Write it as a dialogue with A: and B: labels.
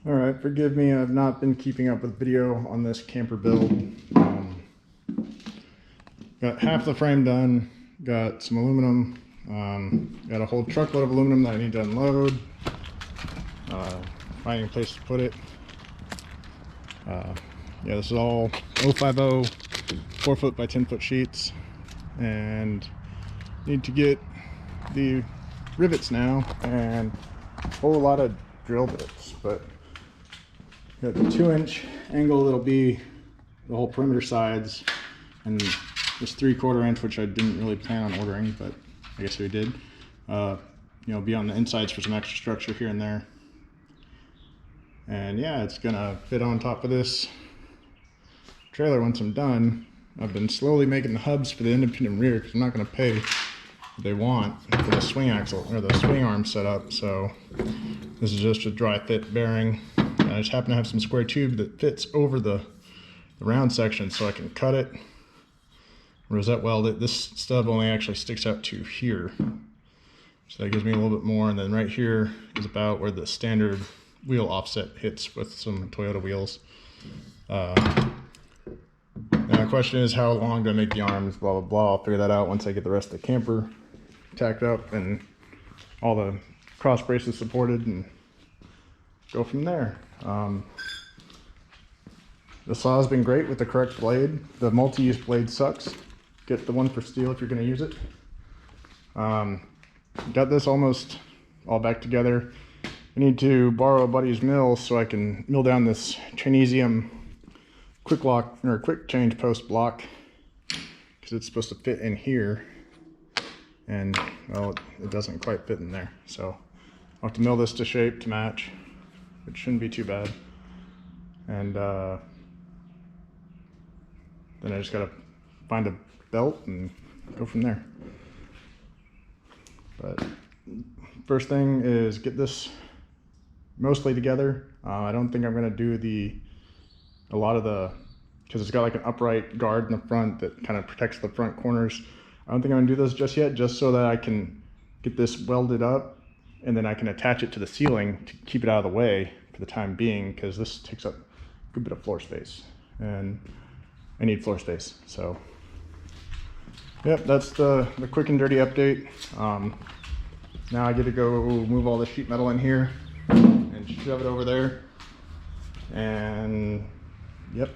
A: All right, forgive me, I've not been keeping up with video on this camper build. Got half the frame done, got some aluminum, got a whole truckload of aluminum that I need to unload, finding a place to put it. Yeah, this is all 050 4-foot by 10-foot sheets, and need to get the rivets now and a whole lot of drill bits, but got the 2-inch angle that'll be the whole perimeter sides, and this 3/4 inch, which I didn't really plan on ordering, but I guess we did. You know, be on the insides for some extra structure here and there. And yeah, it's gonna fit on top of this trailer once I'm done. I've been slowly making the hubs for the independent rear because I'm not gonna pay what they want for the swing axle or the swing arm setup. So this is just a dry fit bearing. And I just happen to have some square tube that fits over the round section, so I can cut it, rosette weld it. This stub only actually sticks out to here, so that gives me a little bit more. And then right here is about where the standard wheel offset hits with some Toyota wheels. Now the question is, how long do I make the arms, blah blah blah. I'll figure that out once I get the rest of the camper tacked up and all the cross braces supported, and go from there. The saw has been great with the correct blade. The multi-use blade sucks. Get the one for steel if you're going to use it. Got this almost all back together. I need to borrow a buddy's mill so I can mill down this Chinesium quick lock or quick change post block, because it's supposed to fit in here, and well, it doesn't quite fit in there. So I'll have to mill this to shape to match, which shouldn't be too bad. And then I just gotta find a belt and go from there. But first thing is get this mostly together. I don't think I'm gonna do a lot of the, because it's got like an upright guard in the front that kind of protects the front corners. I don't think I'm gonna do those just yet, just so that I can get this welded up and then I can attach it to the ceiling to keep it out of the way for the time being, because this takes up a good bit of floor space and I need floor space. So yep, that's the quick and dirty update. Now I get to go move all the sheet metal in here and shove it over there, and yep,